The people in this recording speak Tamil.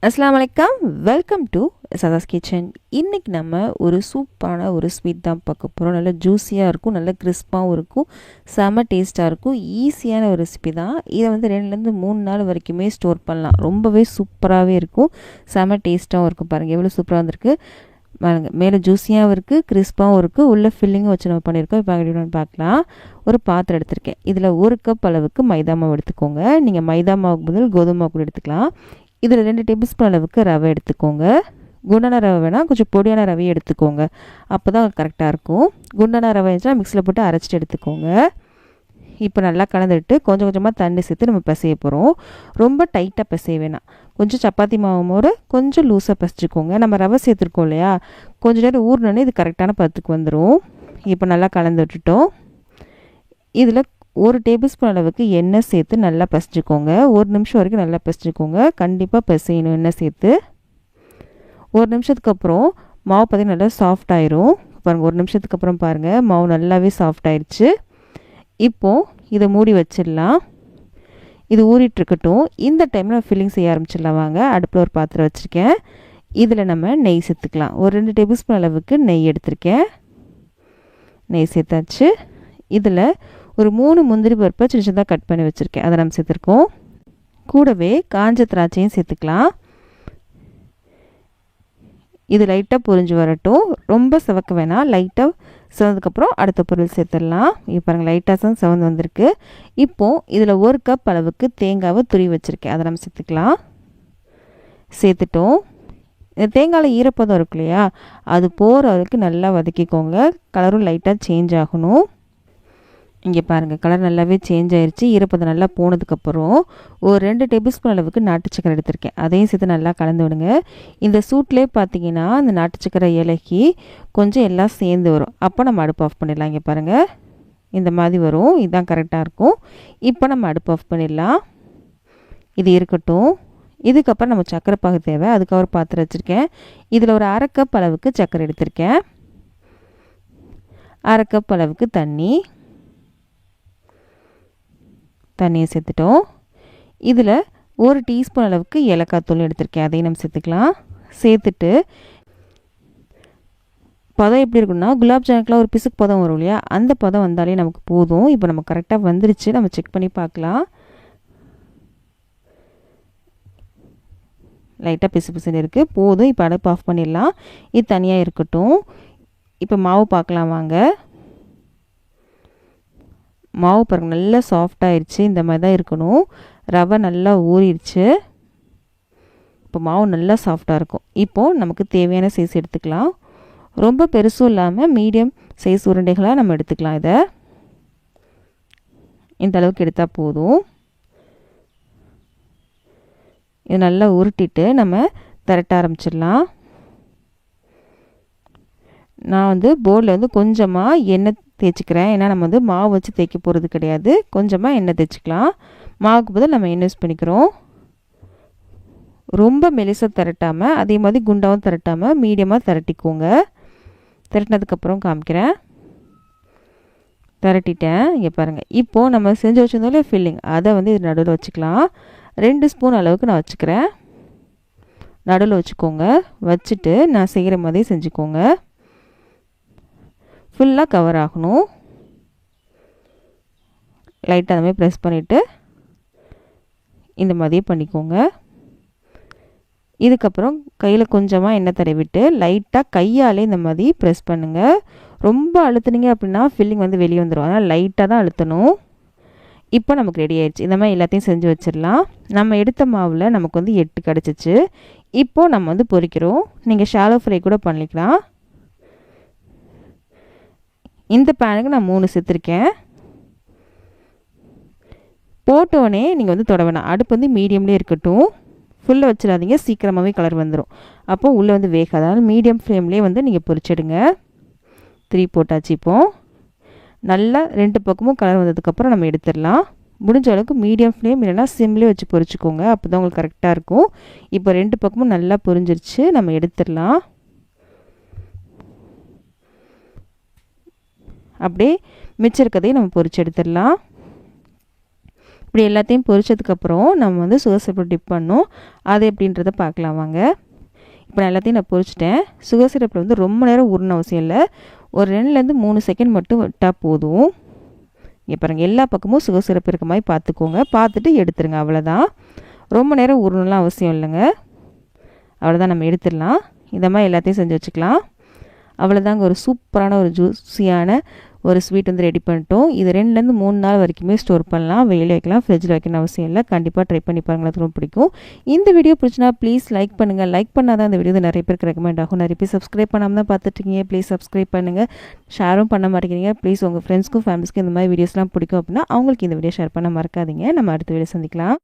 அஸ்ஸலாமு அலைக்கும். Welcome to Sadha's kitchen. இன்றைக்கி நம்ம ஒரு சூப்பரான ஒரு ஸ்வீட் தான் பார்க்க போகிறோம். நல்லா ஜூஸியாக இருக்கும், நல்லா கிறிஸ்பாகவும் இருக்கும், செம்ம டேஸ்ட்டாக இருக்கும். ஈஸியான ஒரு ரெசிபி தான். இதை வந்து 2லேருந்து 3 நாள் வரைக்குமே ஸ்டோர் பண்ணலாம். ரொம்பவே சூப்பராகவே இருக்கும், செம்ம டேஸ்ட்டாகவும் இருக்கும். பாருங்கள் எவ்வளோ சூப்பராக வந்திருக்கு பாருங்கள். மேலே ஜூஸியாகவும் இருக்குது, கிறிஸ்பாகவும் இருக்குது, உள்ளே ஃபில்லிங்கும் வச்சு நம்ம பண்ணியிருக்கோம். இப்போ எப்படி பார்க்கலாம். ஒரு பாத்திரம் எடுத்திருக்கேன். இதில் 1 கப் அளவுக்கு மைதா மாவு எடுத்துக்கோங்க. நீங்கள் மைதா மாவுக்கு பதில் கோதுமை மாவு கூட எடுத்துக்கலாம். இதில் 2 டேபிள் ஸ்பூன் அளவுக்கு ரவை எடுத்துக்கோங்க. குண்டான ரவை வேணால் கொஞ்சம் பொடியான ரவையை எடுத்துக்கோங்க, அப்போ தான் கரெக்டாக இருக்கும். குண்டான ரவை இருந்துச்சுன்னா மிக்ஸியில் போட்டு அரைச்சிட்டு எடுத்துக்கோங்க. இப்போ நல்லா கலந்துட்டு கொஞ்சம் கொஞ்சமாக தண்ணி சேர்த்து நம்ம பிசைய போகிறோம். ரொம்ப டைட்டாக பிசைய வேணாம், கொஞ்சம் சப்பாத்தி மாவு மோடு கொஞ்சம் லூஸாக பிசைச்சிக்கோங்க. நம்ம ரவை சேர்த்துருக்கோம் இல்லையா, கொஞ்சம் நேரம் ஊறினோன்னே இது கரெக்டான பதத்துக்கு வந்துடும். இப்போ நல்லா கலந்து விட்டுட்டோம். இதில் 1 டேபிள் ஸ்பூன் அளவுக்கு எண்ணெய் சேர்த்து நல்லா பிசைச்சிக்கோங்க. 1 நிமிஷம் வரைக்கும் நல்லா பிசைச்சிக்கோங்க. கண்டிப்பாக பிசையணும் எண்ணெய் சேர்த்து. 1 நிமிஷத்துக்கு அப்புறம் மாவு பார்த்திங்கன்னா நல்லா சாஃப்ட் ஆயிரும். பாருங்கள், 1 நிமிஷத்துக்கு அப்புறம் பாருங்கள் மாவு நல்லாவே சாஃப்ட் ஆயிடுச்சு. இப்போது இதை மூடி வச்சிடலாம். இது ஊறிட்டுருக்கட்டும். இந்த டைமில் ஃபில்லிங் செய்ய ஆரம்பிச்சிடலாம். வாங்க, அடுப்பில் ஒரு பாத்திரம் வச்சுருக்கேன். இதில் நம்ம நெய் சேர்த்துக்கலாம். ஒரு 2 டேபிள் ஸ்பூன் அளவுக்கு நெய் எடுத்திருக்கேன். நெய் சேர்த்தாச்சு. இதில் ஒரு 3 முந்திரி பருப்பை சின்ன சின்னதாக கட் பண்ணி வச்சுருக்கேன், அதை நம்ம சேர்த்துருக்கோம். கூடவே காஞ்ச திராட்சையும் சேர்த்துக்கலாம். இது லைட்டாக பொரிஞ்சு வரட்டும், ரொம்ப சிவக்க வேணாம். லைட்டாக சிவந்ததுக்கப்புறம் அடுத்த பொருள் சேர்த்துடலாம். இப்போ பாருங்கள் லைட்டாக தான் சிவந்து வந்திருக்கு. இப்போது இதில் 1 கப் அளவுக்கு தேங்காவை துருவி வச்சுருக்கேன், அதை நம்ம சேர்த்துக்கலாம். சேர்த்துட்டோம். இந்த தேங்காயில் ஈரப்பதம் இருக்கு இல்லையா, அது போகிற வரைக்கும் நல்லா வதக்கிக்கோங்க. கலரும் லைட்டாக சேஞ்ச் ஆகணும். இங்கே பாருங்கள், கலர் நல்லாவே சேஞ்ச் ஆயிடுச்சு. ஈரப்பதம் நல்லா போனதுக்கப்புறம் ஒரு 2 டேபிள் ஸ்பூன் அளவுக்கு நாட்டு சக்கரை எடுத்திருக்கேன், அதையும் சேர்த்து நல்லா கலந்து விடுங்க. இந்த சூட்லேயே பார்த்தீங்கன்னா இந்த நாட்டு சக்கரை இலக்கி கொஞ்சம் எல்லாம் சேர்ந்து வரும். அப்போ நம்ம அடுப்பு ஆஃப் பண்ணிடலாம். இங்கே பாருங்கள், இந்த மாதிரி வரும். இதுதான் கரெக்டாக இருக்கும். இப்போ நம்ம அடுப்பு ஆஃப் பண்ணிடலாம். இது இருக்கட்டும். இதுக்கப்புறம் நம்ம சக்கரை பாகு தேவை. அதுக்கு ஒரு பாத்திரம் வச்சுருக்கேன். இதில் ஒரு 1/2 கப் அளவுக்கு சக்கரை எடுத்திருக்கேன். 1/2 கப் அளவுக்கு தண்ணியை சேர்த்துட்டோம். இதில் 1 டீஸ்பூன் அளவுக்கு ஏலக்காய் தூள் எடுத்திருக்கேன், அதையும் நம்ம சேர்த்துக்கலாம். சேர்த்துட்டு பதம் எப்படி இருக்குன்னா, குலாப் ஜாமுனுக்குலாம் ஒரு பிசுக்கு பதம் வரும் இல்லையா, அந்த பதம் வந்தாலே நமக்கு போதும். இப்போ நம்ம கரெக்டாக வந்துருச்சு, நம்ம செக் பண்ணி பார்க்கலாம். லைட்டாக பிசு பிசுன்னு இருக்குது, போதும். இப்போ அடுப்பு ஆஃப் பண்ணிடலாம். இது தனியாக இருக்கட்டும். இப்போ மாவு பார்க்கலாம் வாங்க. மாவு பாருங்கள் நல்லா சாஃப்டாகிடுச்சு. இந்த மாதிரி தான் இருக்கணும். ரவை நல்லா ஊறிடுச்சு. இப்போ மாவு நல்லா சாஃப்டாக இருக்கும். இப்போது நமக்கு தேவையான சைஸ் எடுத்துக்கலாம். ரொம்ப பெருசும் இல்லாமல் மீடியம் சைஸ் உருண்டைகளாக நம்ம எடுத்துக்கலாம். இதை இந்த அளவுக்கு எடுத்தால் போதும். இது நல்லா உருட்டிட்டு நம்ம திரட்ட ஆரம்பிச்சிடலாம். நான் வந்து போர்டில் கொஞ்சமாக எண்ணெய் தேய்ச்சிக்கிறேன். ஏன்னா நம்ம மாவு வச்சு தேய்க்க போகிறது கிடையாது. கொஞ்சமாக எண்ணெய் தேய்ச்சிக்கலாம். மாவுக்கு பதில் நம்ம எண்ணெய் யூஸ் பண்ணிக்கிறோம். ரொம்ப மெலிசாக திரட்டாமல், அதே மாதிரி குண்டாகவும் திரட்டாமல் மீடியமாக திரட்டிக்கோங்க. திரட்டினதுக்கப்புறம் காமிக்கிறேன். திரட்டிட்டேன். இங்கே பாருங்கள். இப்போது நம்ம செஞ்சு வச்சுருந்தோம்ல ஃபில்லிங், அதை இது நடுவில் வச்சுக்கலாம். 2 ஸ்பூன் அளவுக்கு நான் வச்சுக்கிறேன். நடுவில் வச்சுக்கோங்க. வச்சுட்டு நான் செய்கிற மாதிரி செஞ்சுக்கோங்க. ஃபுல்லாக கவர் ஆகணும். லைட்டாக அந்த மாதிரி ப்ரெஸ் பண்ணிவிட்டு இந்த மாதிரியே பண்ணிக்கோங்க. இதுக்கப்புறம் கையில் கொஞ்சமாக எண்ணெய் தடவிட்டு லைட்டாக கையாலே இந்த மாதிரி ப்ரெஸ் பண்ணுங்கள். ரொம்ப அழுத்துனீங்க அப்படின்னா ஃபில்லிங் வெளியே வந்துடும். அதனால் லைட்டாக தான் அழுத்தணும். இப்போ நமக்கு ரெடி ஆயிடுச்சு. இந்த மாதிரி எல்லாத்தையும் செஞ்சு வச்சிடலாம். நம்ம எடுத்த மாவில் நமக்கு 8 கிடச்சிச்சு. இப்போது நம்ம பொரிக்கிறோம். நீங்கள் ஷாலோ ஃப்ரை கூட பண்ணிக்கலாம். இந்த பேனுக்கு நான் 3 சேர்த்துருக்கேன். போட்டோடனே நீங்கள் தொட வேணாம். அடுப்பு மீடியம்லேயே இருக்கட்டும். ஃபுல்லாக வச்சிடாதீங்க, சீக்கிரமாகவே கலர் வந்துடும். அப்போது உள்ளே வேகாது. அதனால் மீடியம் ஃப்ளேம்லேயே நீங்கள் பொரிச்சிடுங்க. 3 போட்டாச்சு. இப்போது நல்லா 2 பக்கமும் கலர் வந்ததுக்கப்புறம் நம்ம எடுத்துடலாம். முடிஞ்ச அளவுக்கு மீடியம் ஃப்ளேம் இல்லைனா சிம்லேயே வச்சு பொரிச்சிக்கோங்க, அப்போ தான் உங்களுக்கு கரெக்டாக இருக்கும். இப்போ 2 பக்கமும் நல்லா பொரிஞ்சிருச்சு, நம்ம எடுத்துடலாம். அப்படியே மிச்சம் இருக்கதையும் நம்ம பொரிச்சு எடுத்துடலாம். இப்படி எல்லாத்தையும் பொரிச்சதுக்கப்புறம் நம்ம வந்து சுகர் சிரப்பில் டிப் பண்ணோம். அது எப்படின்றத பார்க்கலாம் வாங்க. இப்போ நான் எல்லாத்தையும் நான் பொரிச்சிட்டேன். சுகர் சிரப்பில் வந்து ரொம்ப நேரம் ஊறணும் அவசியம் இல்லை. ஒரு 2லேருந்து 3 செகண்ட் மட்டும் விட்டால் போதும். இங்கே பாருங்கள், எல்லா பக்கமும் சுகர் சிரப் இருக்க மாதிரி பார்த்துக்கோங்க. பார்த்துட்டு எடுத்துருங்க, அவ்வளோதான். ரொம்ப நேரம் ஊறணும்லாம் அவசியம் இல்லைங்க. அவ்வளோதான், நம்ம எடுத்துடலாம். இந்த மாதிரி எல்லாத்தையும் செஞ்சு வச்சுக்கலாம். அவ்வளோதாங்க, ஒரு சூப்பரான ஒரு ஜூஸியான ஒரு ஸ்வீட் வந்து ரெடி பண்ணிட்டோம். இது 2லேருந்து 3 நாள் வரைக்குமே ஸ்டோர் பண்ணலாம். வெளியில் வைக்கலாம், ஃப்ரிட்ஜில் வைக்கணும் அவசியம் இல்லை. கண்டிப்பாக ட்ரை பண்ணி பாருங்கள், அது ரொம்ப பிடிக்கும். இந்த வீடியோ பிடிச்சினா ப்ளீஸ் லைக் பண்ணுங்கள். லைக் பண்ணால் தான் இந்த வீடியோ நிறைய பேருக்கு ரெக்கமெண்ட் ஆகும். நிறைய பேர் சப்ஸ்கிரைப் பண்ணாமல் தான் பார்த்துட்ருக்கீங்க. ப்ளீஸ் சப்ஸ்கிரைப் பண்ணுங்கள். ஷேரும் பண்ண மாட்டேங்கிறீங்க. ப்ளீஸ் உங்கள் ஃப்ரெண்ட்ஸ்க்கும் ஃபேமிலிஸ்க்கும் இந்த மாதிரி வீடியோஸ்லாம் பிடிக்கும் அப்படின்னா அவங்களுக்கு இந்த வீடியோ ஷேர் பண்ண மறக்காதீங்க. நம்ம அடுத்த வீடியோ சந்திக்கலாம்.